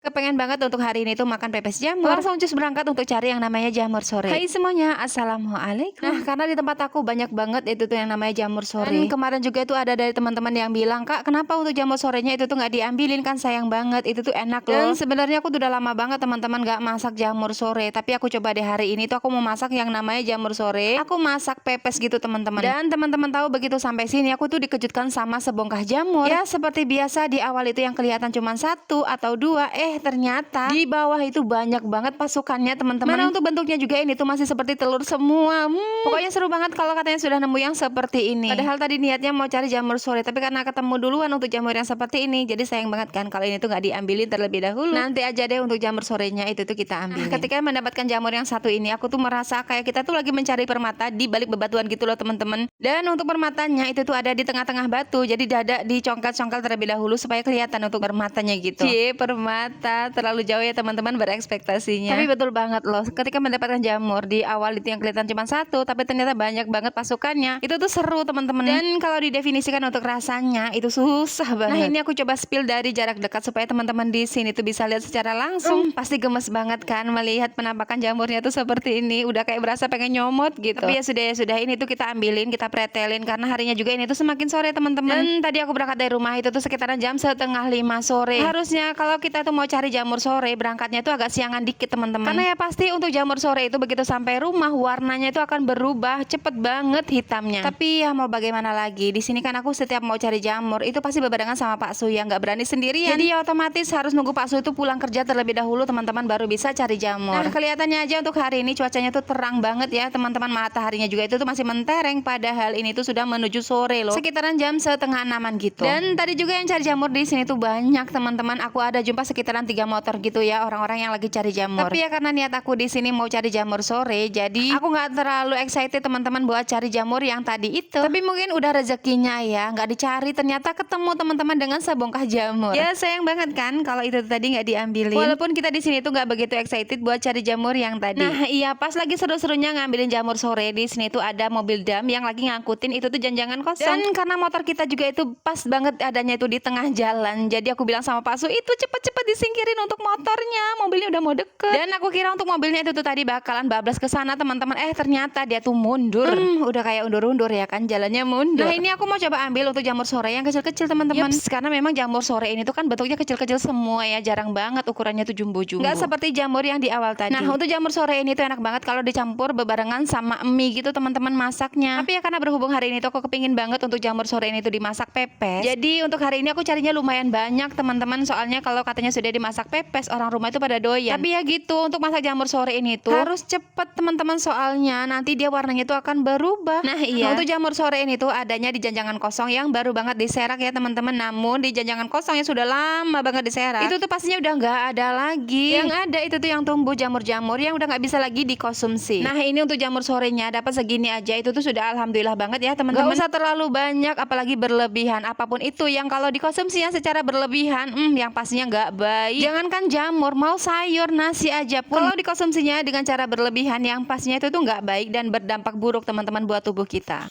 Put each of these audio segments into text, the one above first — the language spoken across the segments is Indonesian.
Kepengen banget untuk hari ini tuh makan pepes jamur. Langsung cus berangkat untuk cari yang namanya jamur sore. Hai semuanya, assalamualaikum. Nah, karena di tempat aku banyak banget itu tuh yang namanya jamur sore. Dan kemarin juga tuh ada dari teman-teman yang bilang, Kak, kenapa untuk jamur sorenya itu tuh nggak diambilin, kan sayang banget, itu tuh enak loh. Dan sebenarnya aku tuh udah lama banget teman-teman nggak masak jamur sore. Tapi aku coba deh hari ini tuh aku mau masak yang namanya jamur sore. Aku masak pepes gitu teman-teman. Dan teman-teman tahu begitu sampai sini aku tuh dikejutkan sama sebongkah jamur. Ya seperti biasa di awal itu yang kelihatan cuma satu atau dua, ternyata di bawah itu banyak banget pasukannya teman-teman. Mana untuk bentuknya juga ini tuh masih seperti telur semua. Pokoknya seru banget kalau katanya sudah nemu yang seperti ini. Padahal tadi niatnya mau cari jamur sore, tapi karena ketemu duluan untuk jamur yang seperti ini, jadi sayang banget kan kalau ini tuh nggak diambilin terlebih dahulu. Nanti aja deh untuk jamur sorenya itu tuh kita ambil. Ketika mendapatkan jamur yang satu ini, aku tuh merasa kayak kita tuh lagi mencari permata di balik bebatuan gitu loh teman-teman. Dan untuk permatanya itu tuh ada di tengah-tengah batu, jadi dada dicongkel-congkel terlebih dahulu supaya kelihatan untuk permatanya gitu. Cie, permata terlalu jauh ya teman-teman berekspektasinya. Tapi betul banget loh, ketika mendapatkan jamur di awal itu yang kelihatan cuma satu, tapi ternyata banyak banget pasukannya. Itu tuh seru teman-teman. Dan kalau didefinisikan untuk rasanya itu susah banget. Nah, ini aku coba spill dari jarak dekat supaya teman-teman di sini tuh bisa lihat secara langsung. Pasti gemes banget kan melihat penampakan jamurnya tuh seperti ini. Udah kayak berasa pengen nyomot gitu. Tapi ya sudah ini tuh kita ambilin, kita pretelin karena harinya juga ini tuh semakin sore teman-teman. Dan tadi aku berangkat dari rumah itu tuh sekitaran jam setengah 5 sore. Harusnya kalau kita tuh mau cari jamur sore berangkatnya itu agak siangan dikit teman-teman. Karena ya pasti untuk jamur sore itu begitu sampai rumah warnanya itu akan berubah cepet banget hitamnya. Tapi ya mau bagaimana lagi, di sini kan aku setiap mau cari jamur itu pasti berbarengan sama Pak Su yang nggak berani sendirian. Jadi ya otomatis harus nunggu Pak Su itu pulang kerja terlebih dahulu teman-teman baru bisa cari jamur. Nah kelihatannya aja untuk hari ini cuacanya tuh terang banget ya teman-teman, mataharinya juga itu tuh masih mentereng padahal ini tuh sudah menuju sore loh, sekitaran jam setengah 6-an gitu. Dan tadi juga yang cari jamur di sini tuh banyak teman-teman, aku ada jumpa sekitaran 3 motor gitu ya orang-orang yang lagi cari jamur. Tapi ya karena niat aku di sini mau cari jamur sore, jadi aku nggak terlalu excited teman-teman buat cari jamur yang tadi itu. Tapi mungkin udah rezekinya ya, nggak dicari ternyata ketemu teman-teman dengan sebongkah jamur. Ya sayang banget kan kalau itu tadi nggak diambilin. Walaupun kita di sini tuh nggak begitu excited buat cari jamur yang tadi. Nah iya pas lagi seru-serunya ngambilin jamur sore di sini tuh ada mobil dam yang lagi ngangkutin itu tuh janjangan kosong. Dan karena motor kita juga itu pas banget adanya itu di tengah jalan, jadi aku bilang sama Pak Su itu cepet-cepet disingkirin untuk motornya, mobilnya udah mau deket. Dan aku kira untuk mobilnya itu tuh tadi bakalan bablas ke sana teman-teman, ternyata dia tuh mundur. Udah kayak undur-undur ya kan, jalannya mundur. Nah ini aku mau coba ambil untuk jamur sore yang kecil-kecil teman-teman. Karena memang jamur sore ini tuh kan bentuknya kecil-kecil semua ya, jarang banget ukurannya tuh jumbo-jumbo. Nggak seperti jamur yang di awal tadi. Nah untuk jamur sore ini tuh enak banget kalau dicampur bebarengan sama mie gitu teman-teman masaknya. Tapi ya karena berhubung hari ini tuh aku kepingin banget untuk jamur sore ini tuh dimasak pepes, jadi untuk hari ini aku carinya lumayan banyak teman-teman, soalnya kalau katanya sudah dimasak pepes orang rumah itu pada doyan. Tapi ya gitu, untuk masak jamur sore ini tuh harus cepet teman-teman, soalnya nanti dia warnanya tuh akan berubah. Nah iya, untuk jamur sore ini tuh adanya di janjangan kosong yang baru banget diserak ya teman-teman. Namun di janjangan kosong yang sudah lama banget diserak itu tuh pastinya udah nggak ada lagi. Yang ada itu tuh yang tumbuh jamur-jamur yang udah nggak bisa lagi dikonsumsi. Nah ini untuk jamur sorenya dapat segini aja itu tuh sudah alhamdulillah banget ya teman-teman. Gak usah terlalu banyak apalagi berlebihan, apapun itu yang kalau dikonsumsinya secara berlebihan yang pastinya nggak baik. Jangankan jamur, mau sayur nasi aja pun kalau dikonsumsinya dengan cara berlebihan yang pastinya itu tuh nggak baik dan berdampak buruk teman-teman buat tubuh kita.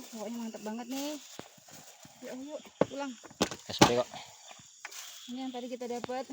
Pokoknya mantap banget nih. Yuk pulang. Sorry kok. Ini yang tadi kita dapat.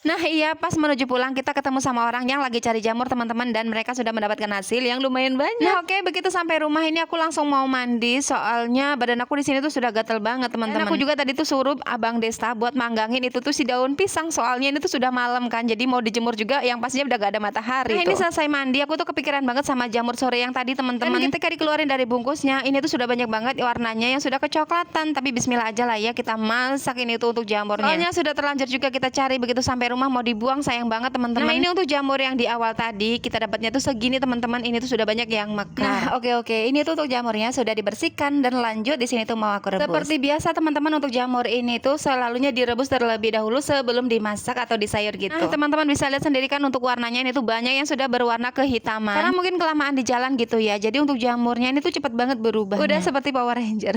Nah iya, pas menuju pulang kita ketemu sama orang yang lagi cari jamur teman-teman, dan mereka sudah mendapatkan hasil yang lumayan banyak. Nah oke, begitu sampai rumah ini aku langsung mau mandi, soalnya badan aku di sini tuh sudah gatel banget teman-teman. Aku juga tadi tuh suruh Abang Desta buat manggangin itu tuh si daun pisang, soalnya ini tuh sudah malam kan, jadi mau dijemur juga yang pastinya udah gak ada matahari. Nah ini selesai mandi aku tuh kepikiran banget sama jamur sore yang tadi teman-teman. Dan ketika dikeluarin dari bungkusnya ini tuh sudah banyak banget warnanya yang sudah kecoklatan, tapi bismillah aja lah ya kita masak ini tuh untuk jamurnya. Soalnya sudah terlanjur juga kita cari begitu sampai rumah mau dibuang, sayang banget teman-teman. Nah ini untuk jamur yang di awal tadi kita dapatnya tuh segini teman-teman, ini tuh sudah banyak yang mekar. Nah oke, ini tuh untuk jamurnya sudah dibersihkan dan lanjut di sini tuh mau aku rebus. Seperti biasa teman-teman, untuk jamur ini tuh selalunya direbus terlebih dahulu sebelum dimasak atau disayur gitu. Nah teman-teman bisa lihat sendiri kan untuk warnanya ini tuh banyak yang sudah berwarna kehitaman karena mungkin kelamaan di jalan gitu ya, jadi untuk jamurnya ini tuh cepet banget berubah. Udah seperti Power Ranger.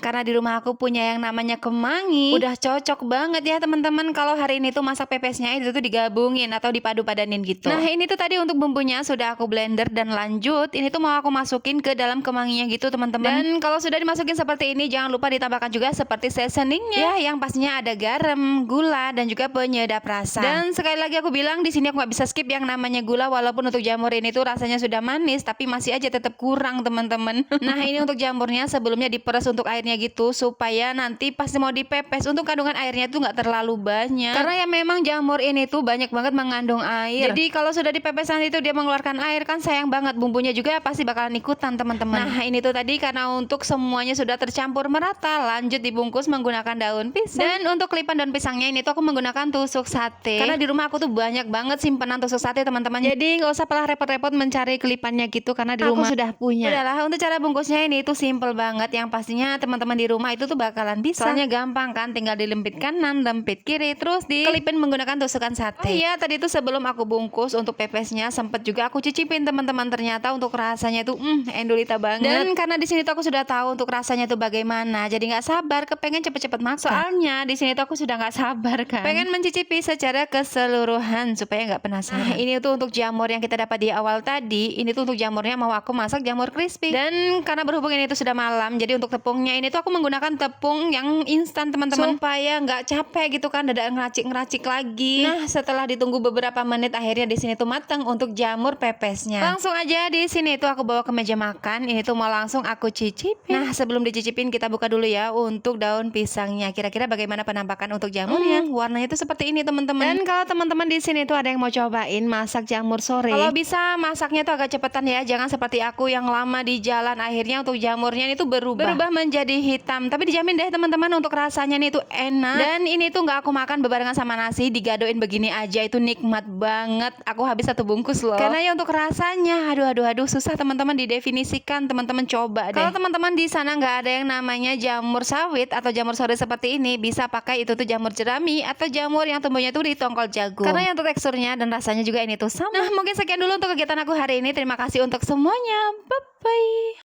Karena di rumah aku punya yang namanya kemangi, udah cocok banget ya teman-teman kalau hari ini tuh masak masak pepesnya itu tuh digabungin atau dipadu-padanin gitu. Nah ini tuh tadi untuk bumbunya sudah aku blender dan lanjut. Ini tuh mau aku masukin ke dalam kemanginya gitu teman-teman. Dan kalau sudah dimasukin seperti ini jangan lupa ditambahkan juga seperti seasoningnya ya, yang pastinya ada garam, gula dan juga penyedap rasa. Dan sekali lagi aku bilang di sini aku nggak bisa skip yang namanya gula, walaupun untuk jamur ini tuh rasanya sudah manis tapi masih aja tetap kurang teman-teman. Nah ini untuk jamurnya sebelumnya diperes untuk airnya gitu supaya nanti pasti mau dipepes untuk kandungan airnya tuh nggak terlalu banyak. Karena ya memang jamur ini tuh banyak banget mengandung air. Jadi kalau sudah dipepes nanti itu dia mengeluarkan air kan sayang banget, bumbunya juga pasti bakalan ikutan teman-teman. Nah ini tuh tadi karena untuk semuanya sudah tercampur merata, lanjut dibungkus menggunakan daun pisang. Dan untuk kelipan daun pisangnya ini tuh aku menggunakan tusuk sate. Karena di rumah aku tuh banyak banget simpanan tusuk sate teman-teman. Jadi nggak usah pelah repot-repot mencari kelipannya gitu karena di rumah sudah punya. Udahlah, untuk cara bungkusnya ini tuh simple banget, yang pastinya teman-teman di rumah itu tuh bakalan bisa. Soalnya gampang kan, tinggal dilempit kanan, lempit kiri, terus dikelipin menggunakan tusukan sate. Oh iya, tadi tuh sebelum aku bungkus untuk pepesnya sempet juga aku cicipin teman-teman, ternyata untuk rasanya tuh endulita banget. Dan karena di sini tuh aku sudah tahu untuk rasanya tuh bagaimana, jadi nggak sabar kepengen cepet-cepet makan. Soalnya di sini tuh aku sudah nggak sabar kan, pengen mencicipi secara keseluruhan supaya nggak penasaran. Nah, ini tuh untuk jamur yang kita dapat di awal tadi, ini tuh untuk jamurnya mau aku masak jamur crispy. Dan karena berhubung ini tuh sudah malam, jadi untuk tepungnya ini tuh aku menggunakan tepung yang instan teman-teman, supaya nggak capek gitu kan dada ngeracik-ngeracik lagi. Nah setelah ditunggu beberapa menit akhirnya di sini tuh matang untuk jamur pepesnya. Langsung aja di sini tuh aku bawa ke meja makan. Ini tuh mau langsung aku cicipin. Nah sebelum dicicipin kita buka dulu ya untuk daun pisangnya. Kira-kira bagaimana penampakan untuk jamurnya? Warnanya tuh seperti ini teman-teman. Dan kalau teman-teman di sini tuh ada yang mau cobain masak jamur sore, kalau bisa masaknya tuh agak cepetan ya, jangan seperti aku yang lama di jalan akhirnya untuk jamurnya itu berubah menjadi hitam. Tapi dijamin deh teman-teman untuk rasanya nih tuh enak. Dan ini tuh nggak aku makan bebarengan sama nasi, digadoin begini aja itu nikmat banget. Aku habis 1 bungkus loh. Karena ya untuk rasanya aduh susah teman-teman didefinisikan, teman-teman coba deh. Kalau teman-teman di sana nggak ada yang namanya jamur sawit atau jamur sore seperti ini, bisa pakai itu tuh jamur jerami atau jamur yang tumbuhnya tuh di tongkol jagung. Karena yang untuk teksturnya dan rasanya juga ini tuh sama. Nah mungkin sekian dulu untuk kegiatan aku hari ini. Terima kasih untuk semuanya. Bye bye.